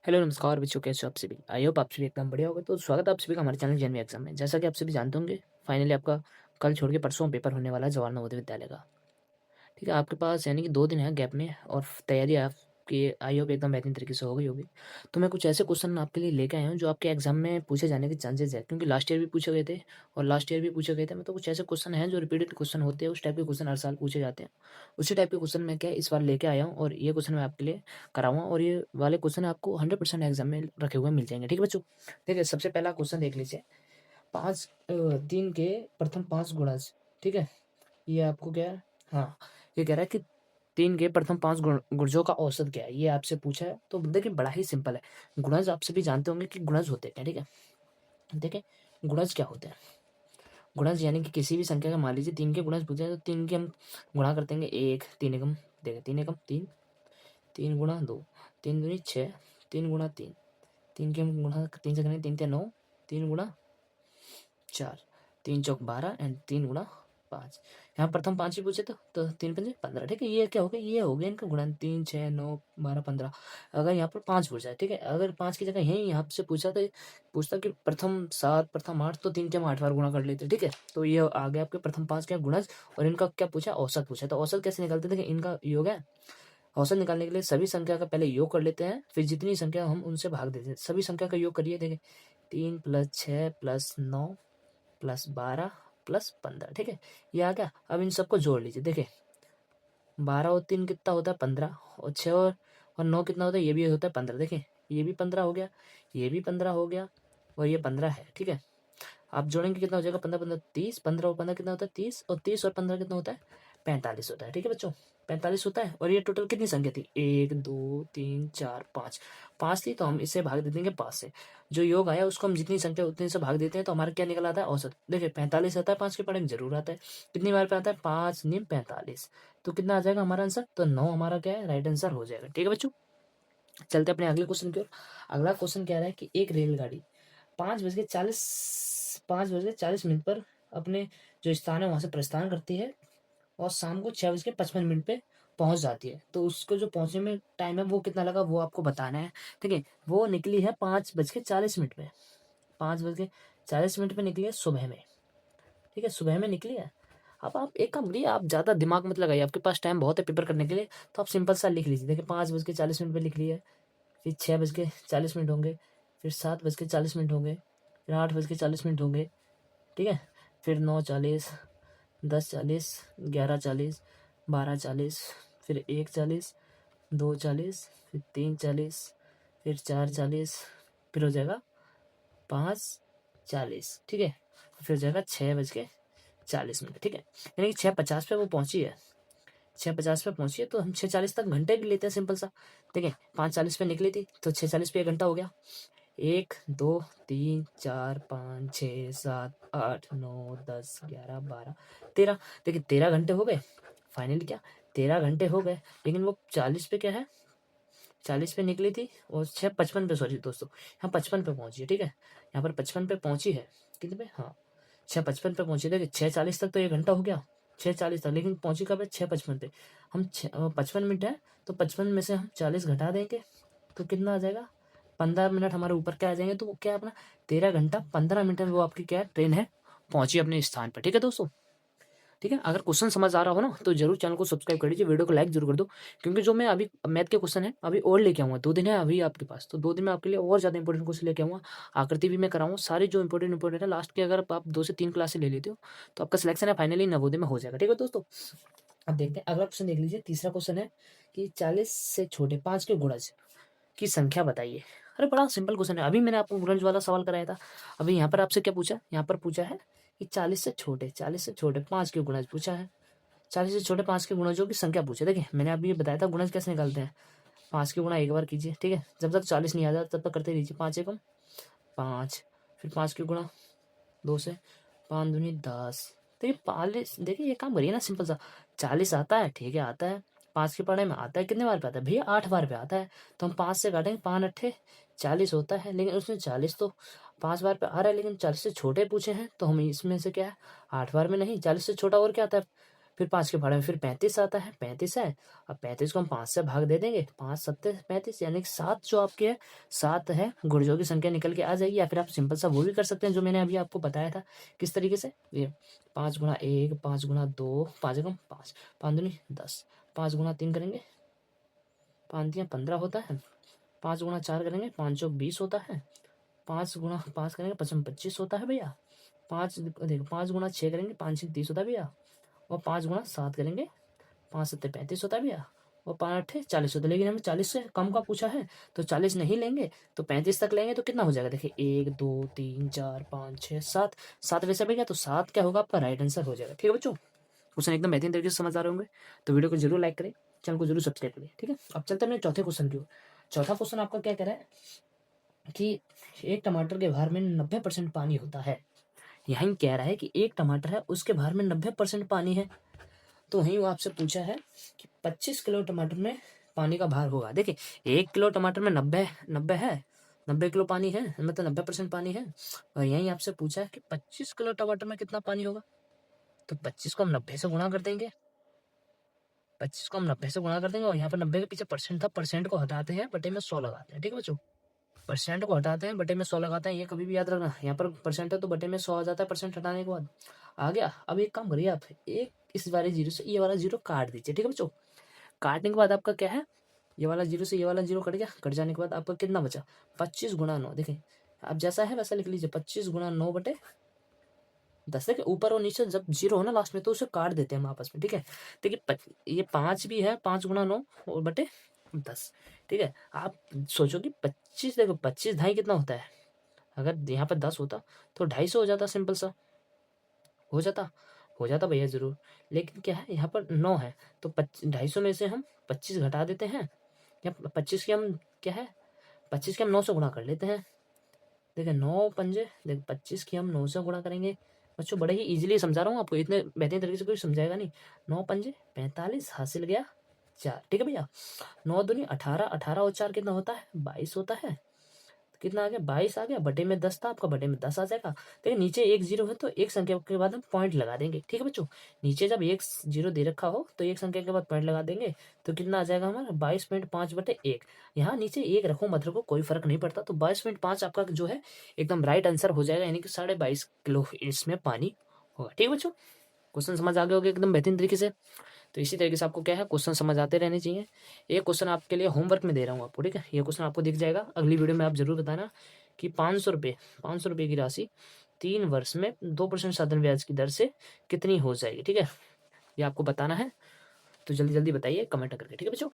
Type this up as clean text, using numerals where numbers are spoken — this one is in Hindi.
हेलो नमस्कार बच्चों, कैसे हो आप सभी। आई होप आप सभी एकदम बढ़िया होगा। तो स्वागत है आप सभी का हमारे चैनल जेएनवी एग्जाम में। जैसा कि आप सभी जानते होंगे, फाइनली आपका कल छोड़ के परसों पेपर होने वाला है जवाहर नवोदय विद्यालय का। ठीक है, आपके पास यानी कि 2 दिन है गैप में और तैयारी आपकी आई होप एकदम बेहतरीन तरीके से हो गई होगी। तो मैं कुछ ऐसे क्वेश्चन आपके लिए लेके आया हूँ जो आपके एग्जाम में पूछे जाने के चांसेस है, क्योंकि लास्ट ईयर भी पूछे गए थे और लास्ट ईयर भी पूछे गए थे। मतलब कुछ ऐसे क्वेश्चन हैं जो रिपीटेड क्वेश्चन होते हैं, उस टाइप के क्वेश्चन हर साल पूछे जाते हैं। उसी टाइप के क्वेश्चन मैं क्या इस बार लेके आया हूँ और ये क्वेश्चन मैं आपके लिए कराऊंगा और ये वाले क्वेश्चन आपको 100% एग्जाम में रखे हुए मिल जाएंगे। ठीक है बच्चों, देखिए सबसे पहला क्वेश्चन देख लीजिए। 3 के प्रथम 5 गुणज। ठीक है, ये आपको क्या है, हाँ, ये कह रहा है कि 3 के प्रथम 5 गुणजों का औसत क्या है, ये आपसे पूछा है। तो देखिए बड़ा ही सिंपल है। गुणज आप सभी जानते होंगे कि गुणज होते हैं। ठीक है, देखिए गुणज क्या होते हैं। गुणज यानी कि किसी भी संख्या का, मान लीजिए 3 के गुणज पूछे हैं तो 3 के हम गुणा कर देंगे 1, 3 एकम, देखिए 3 एकम 3, 3 गुणा 2, 3 दूनी 6, 3 गुणा 3, 3 के हम गुणा 3 से करेंगे 3 ते 9, 3 गुणा 4, 3 चौक 12 एंड 3 गुणा 5। यहाँ प्रथम 5 ही पूछे तो 3 पंजे 15। ठीक है, ये क्या हो गया, ये हो गया इनका गुणन, 3 6 9 12 15। अगर यहाँ पर 5 पूछा है, ठीक है, अगर 5 की जगह यही यहाँ से पूछा तो पूछता कि प्रथम 7 प्रथम 8, तो 3 के हम 8 बार गुणा कर लेते। ठीक है, तो ये आ गया आपके प्रथम 5 क्या गुणज। और इनका क्या पूछा, औसत पूछा। तो औसत कैसे निकालते थे, इनका योग है। औसत निकालने के लिए सभी संख्या का पहले योग कर लेते हैं, फिर जितनी संख्या हम उनसे भाग देते हैं। सभी संख्या का योग करिए, देखिए 3 + 6 + 9 + 12 + 15। ठीक है, ये आ गया। अब इन सबको जोड़ लीजिए, देखिए 12 और 3 कितना होता है 15, और 6 और 9 कितना होता है, ये भी होता है 15। देखिए ये भी 15 हो गया, ये भी 15 हो गया और ये 15 है। ठीक है, आप जोड़ेंगे कितना हो जाएगा, 15 15 30, 15 और 15 कितना होता है 30, और 30 और 15 कितना होता है 45 होता है। ठीक है बच्चों, 45 होता है। और ये टोटल कितनी संख्या थी, 1 2 3 4 5, 5 थी, तो हम इसे भाग दे देंगे 5 से। जो योग आया उसको हम जितनी संख्या उतने से भाग देते हैं, तो हमारा क्या निकल आता है, औसत। देखिए 45 आता है, 5 के पढ़े में जरूर आता है। कितनी बार पे आता है, 5 निम 45। तो कितना आ जाएगा हमारा आंसर, तो 9 हमारा क्या है, राइट आंसर हो जाएगा। ठीक है बच्चों, चलते अपने अगले क्वेश्चन की ओर। अगला क्वेश्चन कह रहा है कि एक रेलगाड़ी 5:40 पर अपने जो स्थान है वहां से प्रस्थान करती है और शाम को 6:55 पे पहुंच जाती है। तो उसको जो पहुंचने में टाइम है वो कितना लगा, वो आपको बताना है। ठीक है, वो निकली है 5:40 पे, 5:40 पे निकली है सुबह में। ठीक है, सुबह में निकली है। अब आप एक काम करिए, आप ज़्यादा दिमाग मत लगाइए, आपके पास टाइम बहुत है पेपर करने के लिए। तो आप सिंपल सा लिख लीजिए, देखिए 5:40 पे लिख लिया है, फिर 6:40 होंगे, फिर 7:40 होंगे, फिर 8:40 होंगे। ठीक है, फिर 9:40, 10:40, 11:40, 12:40, फिर 1:40, 2:40, फिर 3:40, फिर 4:40, फिर हो जाएगा 5:40। ठीक है, फिर हो जाएगा 6:40। ठीक है, यानी कि 6:50 पे वो पहुंची है। 6:50 पे पहुंची है, तो हम 6:40 तक घंटे की लेते हैं सिंपल सा। देखिए 5:40 पे निकली थी तो 6:40 पे 1 घंटा हो गया। 1 2 3 4 5 6 7 8 9 10 11 12 13। देखिए 13 घंटे हो गए। फाइनली क्या, 13 घंटे हो गए। लेकिन वो 40 पे क्या है, 40 पे निकली थी और 6:55 पे, सॉरी दोस्तों, यहाँ 55 पे पहुंची है। ठीक है, यहाँ पर 55 पे पहुंची है। कितने पे, हाँ 6:55 पे पहुंची। देखिए 6:40 तक तो 1 घंटा हो गया, 6:40 तक, लेकिन पहुंची कब है, 6:55 पे। हम 55 मिनट है, तो 55 में से हम 40 घटा देंगे तो कितना आ जाएगा, 15 मिनट हमारे ऊपर क्या आ जाएंगे। तो वो क्या है अपना 13 घंटा 15 मिनट में वो आपकी क्या है, ट्रेन है पहुंची अपने स्थान पर। ठीक है दोस्तों, ठीक है, अगर क्वेश्चन समझ आ रहा हो ना तो जरूर चैनल को सब्सक्राइब कर लीजिए, वीडियो को लाइक जरूर कर दो। क्योंकि जो मैं अभी मैथ के क्वेश्चन है अभी और लेके आऊंगा, 2 दिन है अभी आपके पास, तो 2 दिन में आपके लिए और ज्यादा इंपॉर्टेंट क्वेश्चन लेके आऊंगा। आकृति भी मैं कराऊंगा, सारे जो इंपॉर्टेंट है लास्ट के, अगर आप 2 से 3 क्लासेस ले लेते हो तो आपका सिलेक्शन है फाइनली नवोदय में हो जाएगा। ठीक है दोस्तों, अब देखते हैं अगला क्वेश्चन, देख लीजिए। तीसरा क्वेश्चन है कि 40 से छोटे 5 के गुणज की संख्या बताइए। अरे बड़ा सिंपल क्वेश्चन है, अभी मैंने आपको गुणज वाला सवाल कराया था। अभी यहाँ पर आपसे क्या पूछा, यहाँ पर पूछा है कि 40 से छोटे 5 के गुणज पूछा है। 40 से छोटे 5 के गुणजों की संख्या पूछे। देखिए मैंने अभी ये बताया था गुणज कैसे निकालते हैं। 5 के गुणा एक बार कीजिए, ठीक है, जब तक 40 नहीं आ जाता तब तक करते रहिए। 5 एकम 5, फिर 5 के गुणा 2 से, 5 दूनी 10। देखिए 40, देखिए ये काम करिए ना सिंपल सा। 40 आता है, ठीक है आता है, 5 के पढ़ाई में आता है, कितने बार पे आता है भैया, 8 बार पे आता है। तो हम 5 से काटेंगे, 5 अट्ठे 40 होता है। लेकिन उसमें 40 तो 5 बार पे आ रहा है, लेकिन 40 से छोटे पूछे हैं, तो हम इसमें से क्या है 8 बार में नहीं, 40 से छोटा और क्या आता है फिर 5 के भाड़े में फिर 35 आता है, 35 है। अब 35 को हम 5 से भाग दे देंगे, 5 सत्ते 35, यानी कि 7 जो आपके है 7 है, गुर्जों की संख्या निकल के आ जाएगी। या फिर आप सिंपल सा वो भी कर सकते हैं जो मैंने अभी आपको बताया था किस तरीके से, ये 5 गुणा 1, 5 गुणा 2, 5 एकम 5, 5 दूनी 10, 5 गुणा 3 करेंगे 5 दिया 15 होता है, 5 गुणा 4 करेंगे 5 चौक 20 होता है, 5 गुणा 5 करेंगे 55 25 होता है भैया। 5 देखो 5 गुणा 6 करेंगे 5 6 30 होता है भैया। और 5 गुणा 7 करेंगे 5 7 35 होता है भैया। और 5 8 40 होता है, लेकिन हमें 40 से कम का पूछा है तो 40 नहीं लेंगे, तो 35 तक लेंगे। तो कितना हो जाएगा, देखिए 1 2 3 4 5 6 7, 7 वैसे भैया, तो 7 क्या होगा आपका राइट आंसर हो जाएगा। ठीक है बच्चों, क्वेश्चन एकदम बेहतरीन तरीके से समझ आ रहे होंगे, तो वीडियो को जरूर लाइक करें, चैनल को जरूर सब्सक्राइब करें। ठीक है, अब चलते हैं अपने चौथे क्वेश्चन की ओर। चौथा क्वेश्चन आपका क्या कह रहा है कि एक टमाटर के भार में 90% पानी होता है। यहीं कह रहा है कि एक टमाटर है, उसके भार में 90% पानी है। तो वहीं वो आपसे पूछा है कि 25 किलो टमाटर में पानी का भार होगा। देखिए 1 किलो टमाटर में 90 है, 90 किलो पानी है, मतलब 90% पानी है। और यहीं आपसे पूछा है कि 25 किलो टमाटर में कितना पानी होगा। तो 25 को हम 90 से गुणा कर देंगे, 25 को हम 90 से गुणा कर देंगे, और यहाँ पर 90 के पीछे परसेंट था, परसेंट को हटाते हैं, बटे में 100 लगाते हैं। ठीक है बच्चों, परसेंट को हटाते हैं, बटे में 100 लगाते हैं, ये कभी भी याद रखना। यहाँ पर परसेंट है तो बटे में 100 आ जाता है परसेंट हटाने के बाद। आ गया। अब एक काम करिए आप, एक इस वाले जीरो से ये वाला जीरो काट दीजिए। ठीक है बच्चों, काटने के बाद आपका क्या है, ये वाला जीरो से ये वाला जीरो कट गया, कट जाने के बाद आपका कितना बचा, 25 गुणा 9। देखिए अब जैसा है वैसा लिख लीजिए, 25 गुणा 9 बटे 10। देखिए ऊपर और नीचे जब जीरो हो ना लास्ट में तो उसे काट देते हैं हम आपस में। ठीक है, देखिए ये 5 भी है, 5 गुणा 9 और बटे 10। ठीक है, आप सोचो कि 25, देखो 25 ढाई कितना होता है, अगर यहाँ पर 10 होता तो 250 हो जाता, सिंपल सा हो जाता, हो जाता भैया जरूर। लेकिन क्या है यहाँ पर 9 है, तो 250 में से हम 25 घटा देते हैं, या 25 की हम क्या है, 25 की हम 9 से गुणा कर लेते हैं। देखिए 9 पंजे, देखो 25 की हम 9 से गुणा करेंगे। बच्चों बड़े ही इजीली समझा रहा हूँ आपको, इतने बेहतरीन तरीके से कोई समझाएगा नहीं। 9 पंजे 45, हासिल गया 4। ठीक है भैया, 9 दूनी 18, 18 और 4 कितना होता है, 22 होता है। कितना आ गया, 22 आ गया, बटे में 10 था आपका, बटे में 10 आ जाएगा। देखिए नीचे एक जीरो है तो एक संख्या के बाद हम पॉइंट लगा देंगे। ठीक है बच्चों, नीचे जब एक जीरो दे रखा हो तो एक संख्या के बाद पॉइंट लगा देंगे, तो कितना आ जाएगा हमारा 22.5 बटे 1। यहाँ नीचे एक रखो मत रखो कोई फर्क नहीं पड़ता, तो 22.5 आपका जो है एकदम राइट आंसर हो जाएगा, यानी कि 22.5 किलो इसमें पानी होगा। ठीक है बच्चों, क्वेश्चन समझ आ गया होगा एकदम बेहतरीन तरीके से। तो इसी तरीके से आपको क्या है, क्वेश्चन समझ आते रहने चाहिए। एक क्वेश्चन आपके लिए होमवर्क में दे रहा हूँ आपको, ठीक है, ये क्वेश्चन आपको दिख जाएगा, अगली वीडियो में आप जरूर बताना कि 500 रुपये की राशि 3 वर्ष में 2% साधारण ब्याज की दर से कितनी हो जाएगी। ठीक है, ये आपको बताना है, तो जल्दी जल्दी बताइए कमेंट करके। ठीक है बच्चों।